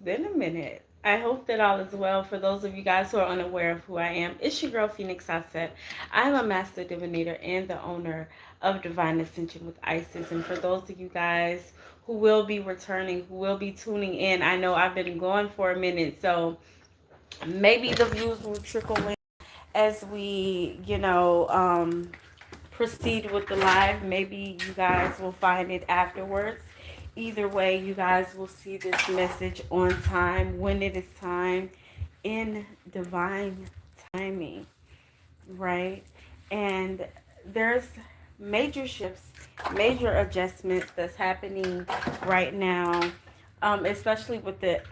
been a minute. I hope that all is well. For those of you guys who are unaware of who I am, it's your girl Phoenix Asset. I'm a master divinator and the owner of Divine Ascension with Isis. And for those of you guys who will be returning, who will be tuning in, I know I've been going for a minute, so maybe the views will trickle in as we, proceed with the live. Maybe you guys will find it afterwards. Either way, you guys will see this message on time when it is time in divine timing, right? And there's major shifts, major adjustments that's happening right now, especially with the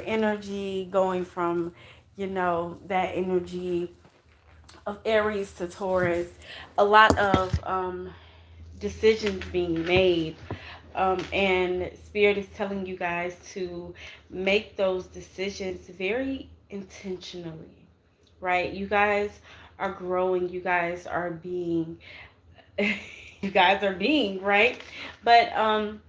energy going from, that energy of Aries to Taurus, a lot of decisions being made. And Spirit is telling you guys to make those decisions very intentionally, right? You guys are growing, you guys are being, you guys are being, right? But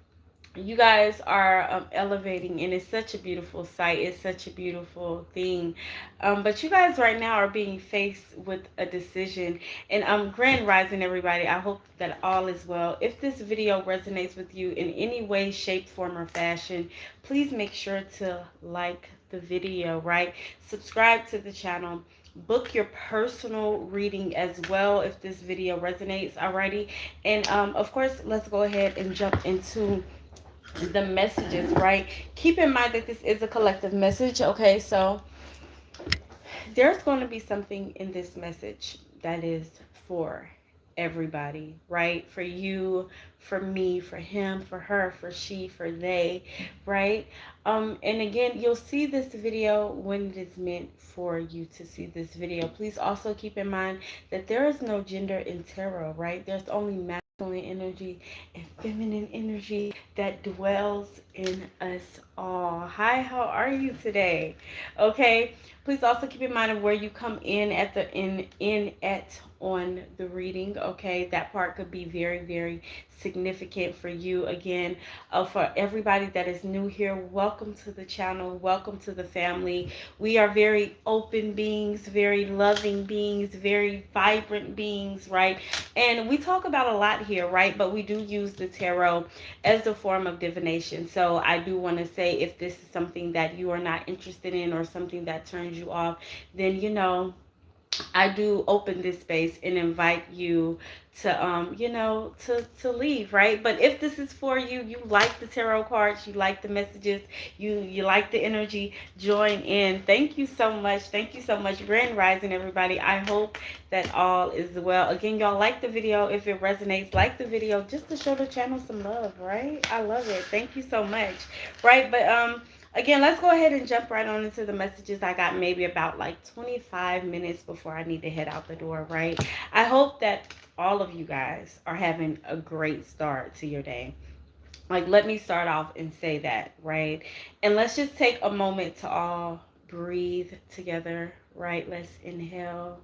you guys are elevating, and it's such a beautiful sight, it's such a beautiful thing, but you guys right now are being faced with a decision. And grand rising everybody, I hope that all is well. If this video resonates with you in any way, shape, form, or fashion, please make sure to like the video, right? Subscribe to the channel, book your personal reading as well if this video resonates. Alrighty. And of course, let's go ahead and jump into the messages, right? Keep in mind that this is a collective message, okay? So there's going to be something in this message that is for everybody, right? For you, for me, for him, for her, for she, for they, right? And again, you'll see this video when it is meant for you to see this video. Please also keep in mind that there is no gender in tarot, right? There's only masculine energy and feminine energy that dwells in us all. Hi, how are you today? Okay. Please also keep in mind of where you come in at the in at on the reading. Okay, that part could be very, very significant for you. Again, for everybody that is new here, welcome to the channel, welcome to the family. We are very open beings, very loving beings, very vibrant beings, right? And we talk about a lot here, right? But we do use the tarot as a form of divination. So I do want to say, if this is something that you are not interested in or something that turns you off, then I do open this space and invite you to to leave, right? But if this is for you, you like the tarot cards, you like the messages, you like the energy, join in. Thank you so much. Thank you so much. Grand rising everybody. I hope that all is well. Again, y'all, like the video if it resonates, like the video just to show the channel some love, right? I love it. Thank you so much. Right? But again, let's go ahead and jump right on into the messages. I got maybe about like 25 minutes before I need to head out the door, right? I hope that all of you guys are having a great start to your day. Like, let me start off and say that, right? And let's just take a moment to all breathe together, right? Let's inhale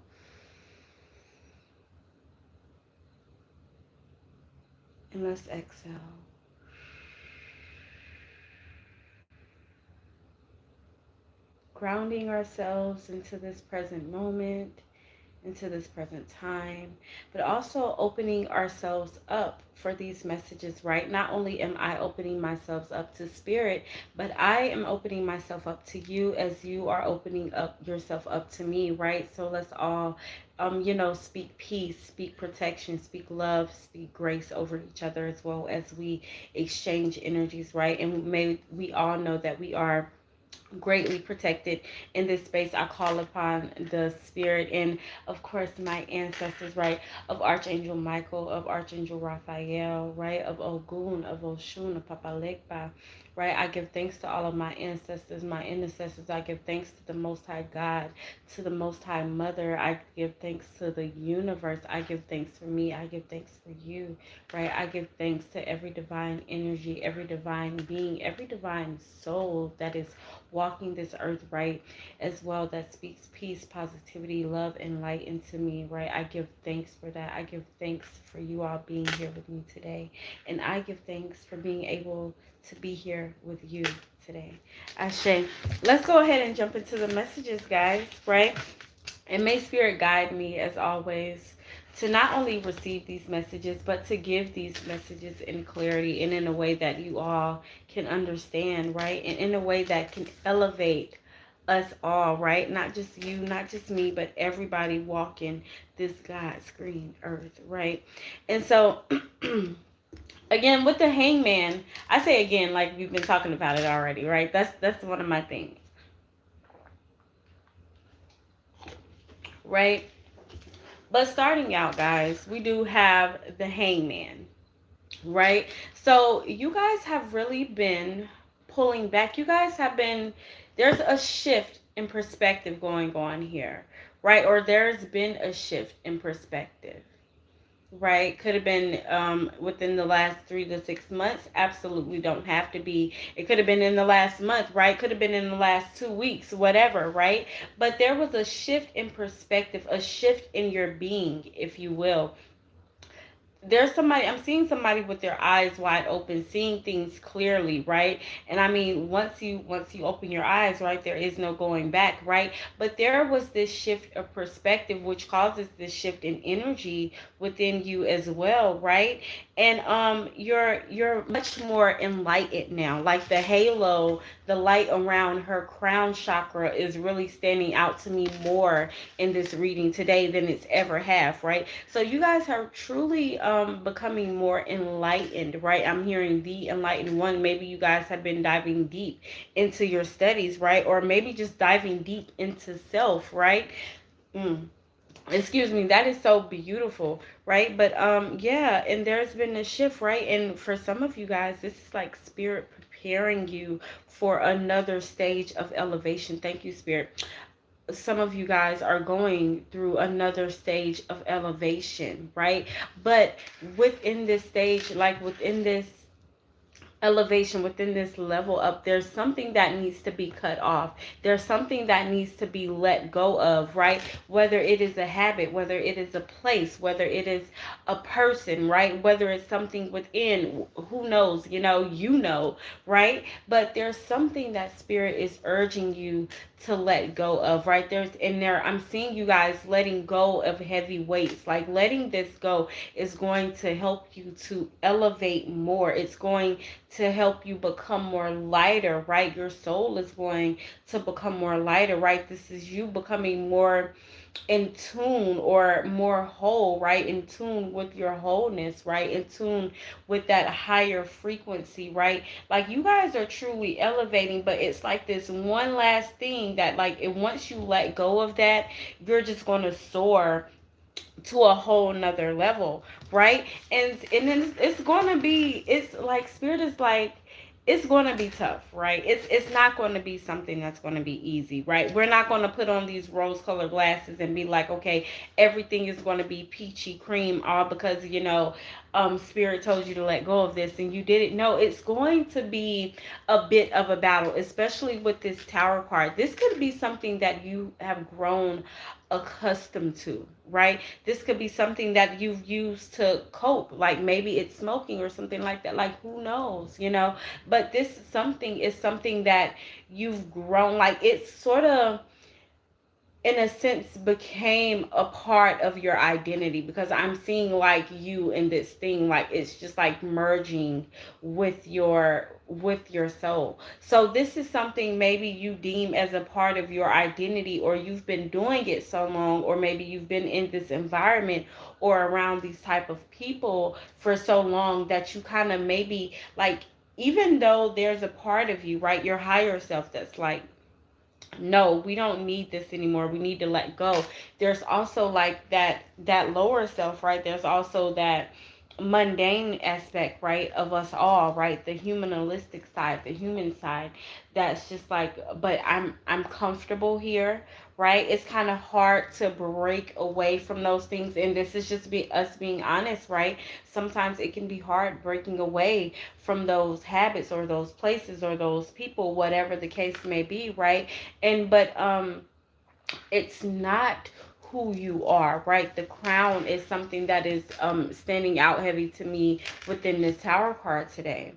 and let's exhale. Grounding ourselves into this present moment, into this present time, but also opening ourselves up for these messages, right? Not only am I opening myself up to spirit, but I am opening myself up to you as you are opening up yourself up to me, right? So let's all speak peace, speak protection, speak love, speak grace over each other, as well as we exchange energies, right? And may we all know that we are greatly protected in this space. I call upon the spirit and of course my ancestors, right, of Archangel Michael, of Archangel Raphael, right, of Ogun, of Oshun, of Papalekpa, right? I give thanks to all of my ancestors, my intercessors. I give thanks to the Most High God, to the Most High Mother. I give thanks to the universe. I give thanks for me. I give thanks for you, right? I give thanks to every divine energy, every divine being, every divine soul that is walking this earth, right, as well, that speaks peace, positivity, love, and light into me, right? I give thanks for that. I give thanks for you all being here with me today. And I give thanks for being able to be here with you today. Ashe. Let's go ahead and jump into the messages, guys, right? And may Spirit guide me, as always, to not only receive these messages, but to give these messages in clarity and in a way that you all can understand, right? And in a way that can elevate us all, right? Not just you, not just me, but everybody walking this God's green earth, right? And so, again, with the hangman, I say again, like we've been talking about it already, right? That's one of my things, right? But starting out, guys, we do have the hangman, right? So you guys have really been pulling back. You guys have been, there's a shift in perspective going on here, right? Or there's been a shift in perspective. Right, could have been within the last 3 to 6 months. Absolutely don't have to be. It could have been in the last month, right? Could have been in the last 2 weeks, whatever, right? But there was a shift in perspective, a shift in your being, if you will. There's somebody, I'm seeing somebody with their eyes wide open, seeing things clearly, right? And I mean, once you open your eyes, right, there is no going back, right? But there was this shift of perspective which causes this shift in energy within you as well, right? And you're much more enlightened now. Like the halo, the light around her crown chakra is really standing out to me more in this reading today than it's ever have, right? So you guys are truly becoming more enlightened, right? I'm hearing the enlightened one. Maybe you guys have been diving deep into your studies, right? Or maybe just diving deep into self, right? Excuse me, that is so beautiful, right? But yeah, and there's been a shift, right? And for some of you guys, this is like spirit preparing you for another stage of elevation. Thank you, spirit. Some of you guys are going through another stage of elevation, right? But within this stage, like within this elevation, within this level up, there's something that needs to be cut off. There's something that needs to be let go of, right? Whether it is a habit, whether it is a place, whether it is a person, right? Whether it's something within, who knows, right? But there's something that spirit is urging you to let go of, right? I'm seeing you guys letting go of heavy weights. Like letting this go is going to help you to elevate more. It's going to help you become more lighter, right? Your soul is going to become more lighter, right? This is you becoming more in tune or more whole, right? In tune with your wholeness, right? In tune with that higher frequency, right? Like you guys are truly elevating, but it's like this one last thing that like once you let go of that, you're just going to soar to a whole nother level, right? And then it's going to be, it's like spirit is like, it's going to be tough, right? It's not going to be something that's going to be easy, right? We're not going to put on these rose colored glasses and be like, okay, everything is going to be peachy cream, all because spirit told you to let go of this and you didn't. No, it's going to be a bit of a battle, especially with this tower card. This could be something that you have grown accustomed to, right? This could be something that you've used to cope, like maybe it's smoking or something like that, like who knows, but this something is something that you've grown, like it's sort of in a sense became a part of your identity, because I'm seeing like you in this thing, like it's just like merging with your soul. So this is something maybe you deem as a part of your identity, or you've been doing it so long, or maybe you've been in this environment or around these type of people for so long that you kind of maybe like, even though there's a part of you, right, your higher self that's like, no, we don't need this anymore, we need to let go. There's also like that lower self, right? There's also that mundane aspect, right, of us all, right? The humanistic side, the human side, that's just like, but I'm comfortable here, right? It's kind of hard to break away from those things, and this is just us being honest, right? Sometimes it can be hard breaking away from those habits or those places or those people, whatever the case may be, right? And but it's not who you are, right? The crown is something that is standing out heavy to me within this tower card today,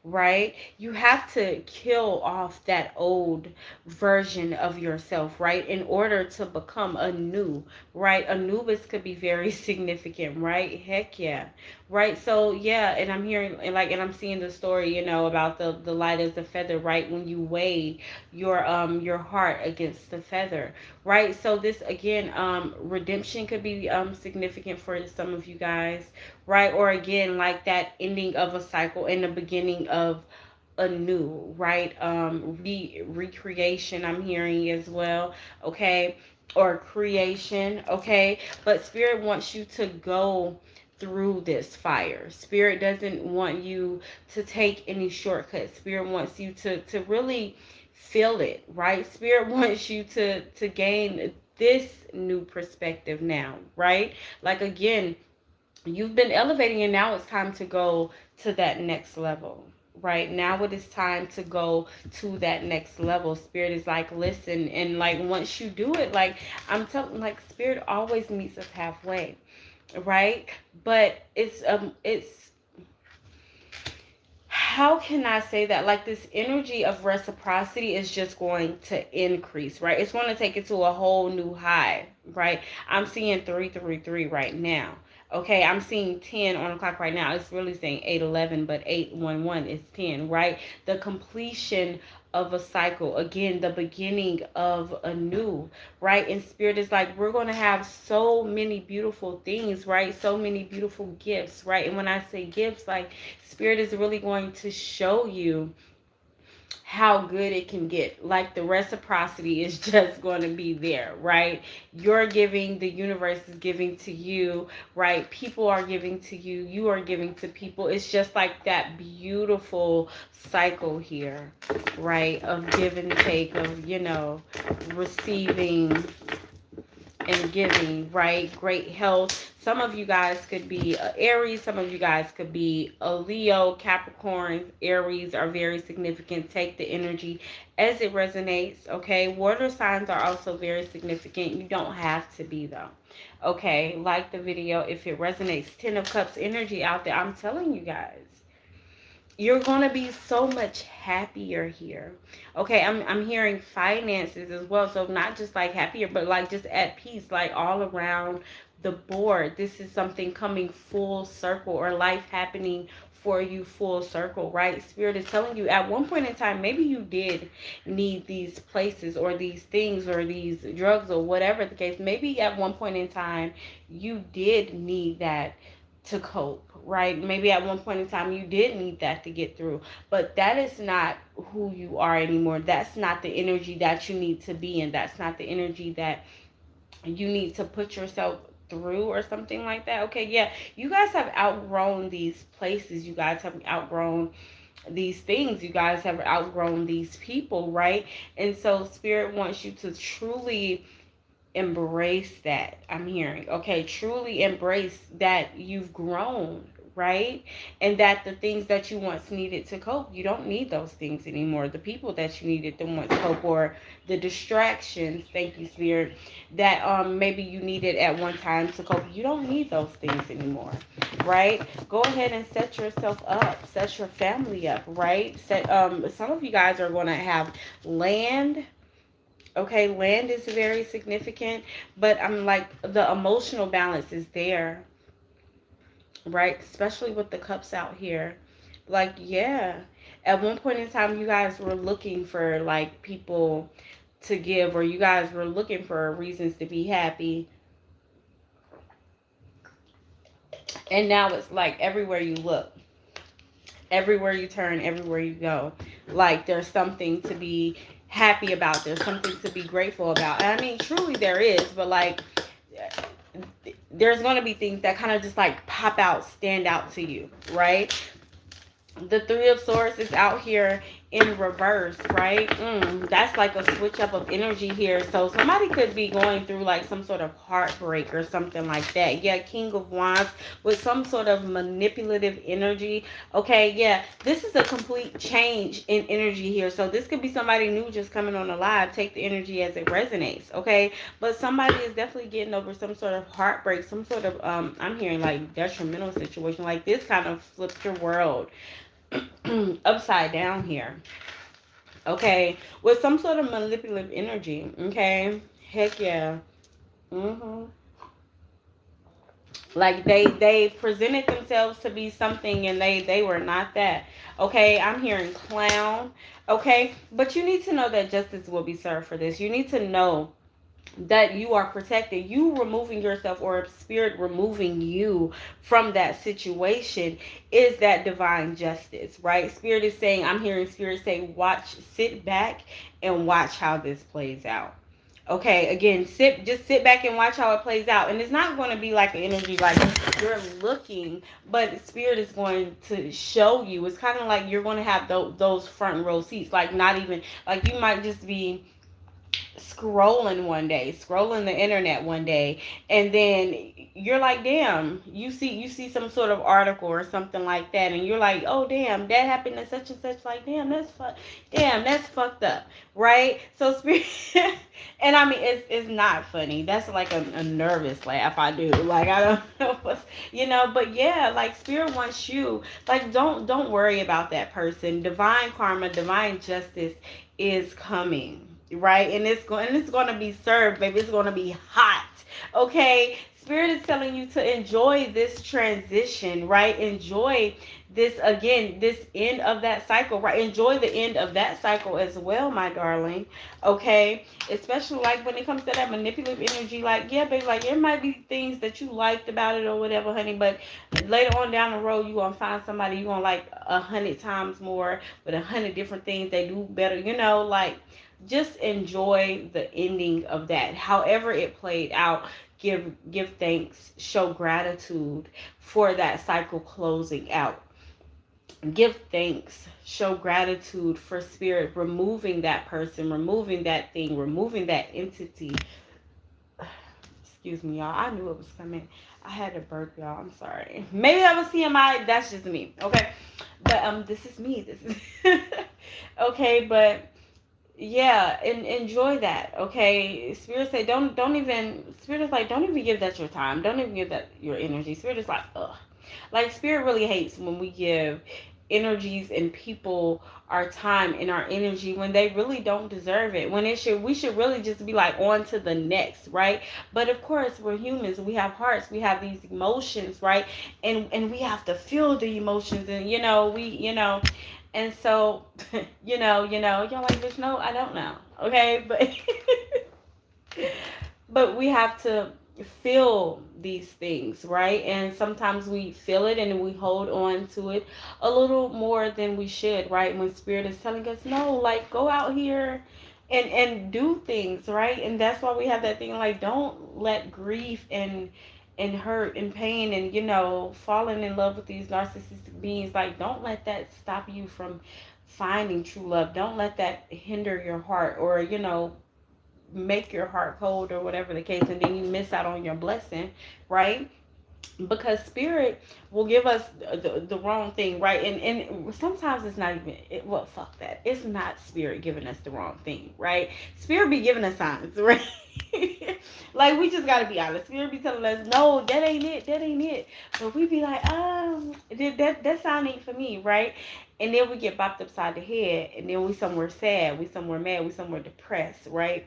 right? You have to kill off that old version of yourself, right? In order to become a new, right? Anubis could be very significant, right? Heck yeah. Right? So yeah, and I'm hearing and I'm seeing the story, about the light as a feather, right? When you weigh your heart against the feather, right? So this again, redemption could be significant for some of you guys, right? Or again, like that ending of a cycle and the beginning of anew, right? Recreation, I'm hearing as well, okay? Or creation, okay? But Spirit wants you to go through this fire. Spirit doesn't want you to take any shortcuts. Spirit wants you to really feel it, right? Spirit wants you to gain this new perspective now, right? Like again, you've been elevating and now it's time to go to that next level, right? Now it is time to go to that next level. Spirit is like, listen, and like once you do it, like I'm telling, like Spirit always meets us halfway, right? But it's how can I say that? Like this energy of reciprocity is just going to increase, right? It's going to take it to a whole new high, right? I'm seeing 333 right now. Okay, I'm seeing 10 on the clock right now. It's really saying 811, but 811 is 10, right? The completion of a cycle. Again, the beginning of a new, right? And Spirit is like, we're going to have so many beautiful things, right? So many beautiful gifts, right? And when I say gifts, like Spirit is really going to show you how good it can get. Like the reciprocity is just going to be there, right? You're giving, the universe is giving to you, right? People are giving to you, you are giving to people. It's just like that beautiful cycle here, right? Of give and take, of, receiving and giving, right? Great health. Some of you guys could be Aries. Some of you guys could be a Leo, Capricorn. Aries are very significant. Take the energy as it resonates, okay? Water signs are also very significant. You don't have to be, though. Okay, like the video if it resonates. 10 of Cups energy out there. I'm telling you guys, you're gonna be so much happier here. Okay, I'm hearing finances as well. So not just like happier, but like just at peace, like all around the board. This is something coming full circle, or life happening for you full circle, right? Spirit is telling you at one point in time, maybe you did need these places or these things or these drugs or whatever the case. Maybe at one point in time you did need that to cope, right? Maybe at one point in time you did need that to get through, but that is not who you are anymore. That's not the energy that you need to be in. That's not the energy that you need to put yourself through or something like that. Okay, yeah, you guys have outgrown these places. You guys have outgrown these things. You guys have outgrown these people, right? And so Spirit wants you to truly embrace that. I'm hearing, okay, truly embrace that you've grown, right? And that the things that you once needed to cope, you don't need those things anymore. The people that you needed to once cope, or the distractions, thank you Spirit, that maybe you needed at one time to cope, you don't need those things anymore, right? Go ahead and set yourself up, set your family up, right? Set some of you guys are going to have land. Okay, land is very significant, but I'm like the emotional balance is there, right? Especially with the cups out here. Like, yeah, at one point in time, you guys were looking for like people to give, or you guys were looking for reasons to be happy. And now it's like everywhere you look, everywhere you turn, everywhere you go, like there's something to be happy about. There's something to be grateful about. And I mean, truly there is, but like there's going to be things that kind of just like pop out, stand out to you, right? The Three of Swords is out here in reverse, right? That's like a switch up of energy here. So somebody could be going through like some sort of heartbreak or something like that. Yeah, King of Wands with some sort of manipulative energy. Okay, yeah, this is a complete change in energy here. So this could be somebody new just coming on the live. Take the energy as it resonates, okay? But somebody is definitely getting over some sort of heartbreak, some sort of, I'm hearing like detrimental situation. Like this kind of flipped your world. upside down here. Okay, with some sort of manipulative energy. Okay, heck yeah. hmm Like they presented themselves to be something and they were not that. Okay, I'm hearing clown. Okay, but you need to know that justice will be served for this. You need to know that you are protected. You removing yourself, or spirit removing you from that situation, is that divine justice, right? Spirit is saying, I'm hearing spirit say, watch, sit back and watch how this plays out. Okay, again, just sit back and watch how it plays out. And it's not going to be like an energy like you're looking, but spirit is going to show you. It's kind of like you're going to have those front row seats, like not even, like you might just be scrolling the internet one day, and then you're like, damn, you see some sort of article or something like that, and you're like, oh damn, that happened to such and such, like damn, that's fucked up, right? So spirit and I mean, it's not funny, that's like a nervous laugh I do, like I don't know what's, but yeah, like spirit wants you, like don't worry about that person. Divine karma, divine justice is coming, right? And it's going to be served, baby. It's going to be hot. Okay? Spirit is telling you to enjoy this transition, right? Enjoy this, again, this end of that cycle, right? Enjoy the end of that cycle as well, my darling. Okay? Especially like when it comes to that manipulative energy, like, yeah, baby, like it might be things that you liked about it or whatever, honey, but later on down the road, you're gonna find somebody you're gonna like 100 times more with 100 different things they do better, like just enjoy the ending of that. However it played out, give thanks, show gratitude for that cycle closing out. Give thanks, show gratitude for spirit removing that person, removing that thing, removing that entity. Excuse me, y'all. I knew it was coming. I had to burp, y'all. I'm sorry. Maybe that was TMI. That's just me. Okay. But this is me. This is okay, but yeah, and enjoy that. Okay. Spirit say don't even, spirit is like, don't even give that your time, don't even give that your energy. Spirit is like, ugh. Like spirit really hates when we give energies and people our time and our energy when they really don't deserve it, when we should really just be like on to the next, right? But of course, we're humans, we have hearts, we have these emotions, right? And we have to feel the emotions, and and so, y'all like, bitch, no, I don't know. Okay, but but we have to feel these things, right? And sometimes we feel it and we hold on to it a little more than we should, right? When spirit is telling us, no, like go out here and do things, right? And that's why we have that thing, like, don't let grief and hurt and pain and falling in love with these narcissistic beings, like don't let that stop you from finding true love. Don't let that hinder your heart, or make your heart cold, or whatever the case, and then you miss out on your blessing, right? Because spirit will give us the wrong thing, right? And sometimes it's not even well, fuck that, it's not spirit giving us the wrong thing, right? Spirit be giving us signs, right? Like, we just gotta be honest. Spirit be telling us, no, that ain't it, that ain't it. But we be like, that sign ain't for me, right? And then we get bopped upside the head, and then we somewhere sad, we somewhere mad, we somewhere depressed, right?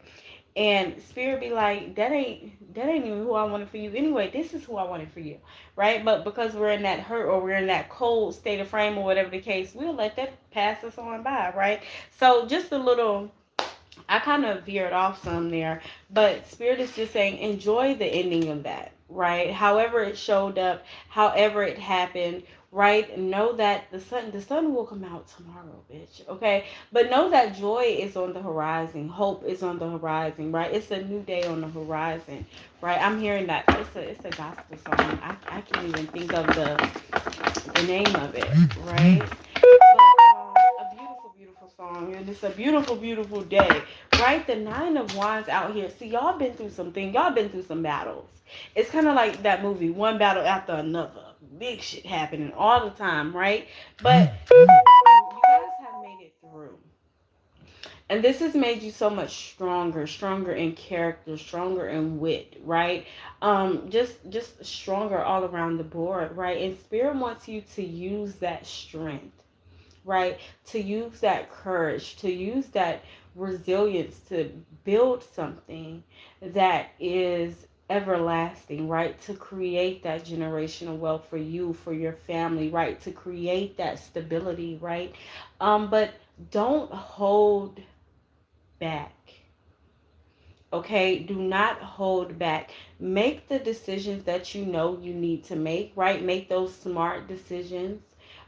And spirit be like, that ain't even who I wanted for you anyway. This is who I wanted for you, right? But because we're in that hurt, or we're in that cold state of frame, or whatever the case, we'll let that pass us on by, right? So just a little, I kind of veered off some there, but spirit is just saying, enjoy the ending of that, right? However it showed up, however it happened, right? Know that the sun will come out tomorrow, bitch. Okay, but know that joy is on the horizon, hope is on the horizon, right? It's a new day on the horizon, right? I'm hearing that it's a gospel song. I can't even think of the name of it, right? A beautiful, beautiful song, and it's a beautiful, beautiful day, right? The Nine of Wands out here. See, y'all been through something. Y'all been through some battles. It's kind of like that movie, one battle after another. Big shit happening all the time, right? But you guys have made it through. And this has made you so much stronger in character, stronger in wit, right? Just stronger all around the board, right? And spirit wants you to use that strength. right? To use that courage, to use that resilience to build something that is everlasting, right? To create that generational wealth for you, for your family, right? To create that stability, right? But don't hold back. Okay, do not hold back. Make the decisions that you know you need to make, right? Make those smart decisions,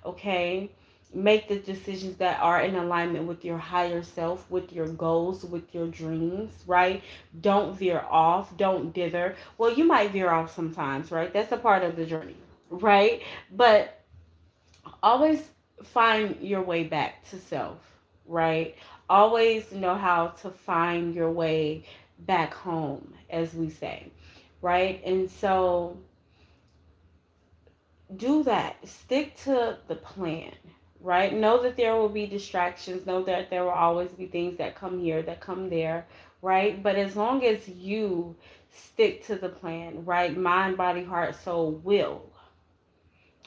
okay? Make the decisions that are in alignment with your higher self, with your goals, with your dreams, right? Don't veer off, don't dither. Well, you might veer off sometimes, right? That's a part of the journey, right? But always find your way back to self, right? Always know how to find your way back home, as we say, right? And so do that. Stick to the plan, right? Know that there will be distractions. Know that there will always be things that come here, that come there, right? But as long as you stick to the plan, right? Mind, body, heart, soul, will,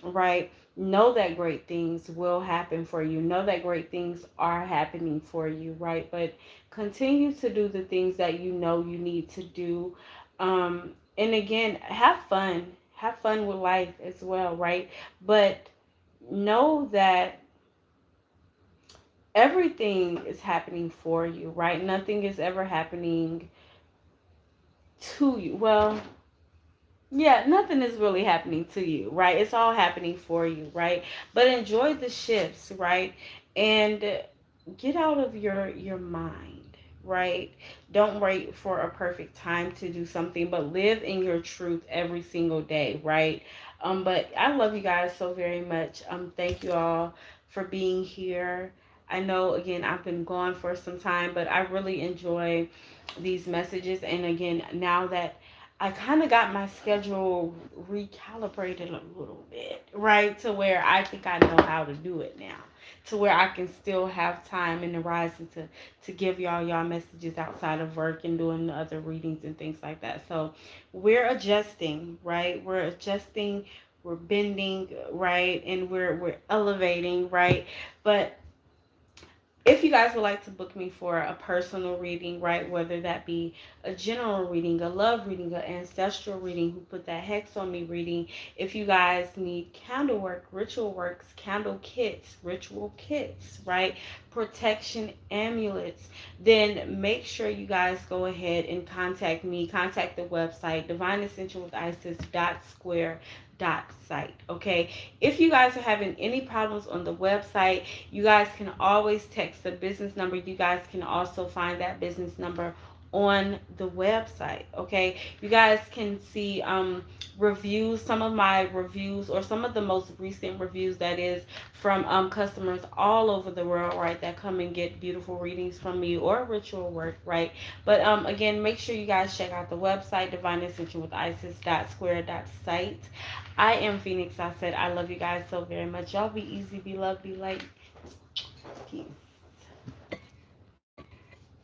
right? Know that great things will happen for you. Know that great things are happening for you, right? But continue to do the things that you know you need to do. And again, have fun. Have fun with life as well, right? But know that everything is happening for you, right? Nothing is ever happening to you. Well, yeah, nothing is really happening to you, right? It's all happening for you, right? But enjoy the shifts, right? And get out of your mind, right? Don't wait for a perfect time to do something, but live in your truth every single day, right? But I love you guys so very much. Thank you all for being here. I know again I've been gone for some time, but I really enjoy these messages. And again, now that I kind of got my schedule recalibrated a little bit, right? To where I think I know how to do it now. To where I can still have time in the rising to give y'all messages outside of work and doing the other readings and things like that. So we're adjusting, right? We're adjusting, we're bending, right? And we're elevating, right? But if you guys would like to book me for a personal reading, right, whether that be a general reading, a love reading, an ancestral reading, who put that hex on me reading, if you guys need candle work, ritual works, candle kits, ritual kits, right, protection amulets, then make sure you guys go ahead and contact me. Contact the website, divineascensionwithisis.square.site. Okay, if you guys are having any problems on the website, you guys can always text the business number. You guys can also find that business number on the website. Okay, you guys can see reviews, some of my reviews, or some of the most recent reviews, that is, from customers all over the world, right, that come and get beautiful readings from me or ritual work, right? But again, make sure you guys check out the website, divineascensionwithisis.square.site. I am Phoenix. I said I love you guys so very much. Y'all be easy, be loved, be light. Peace.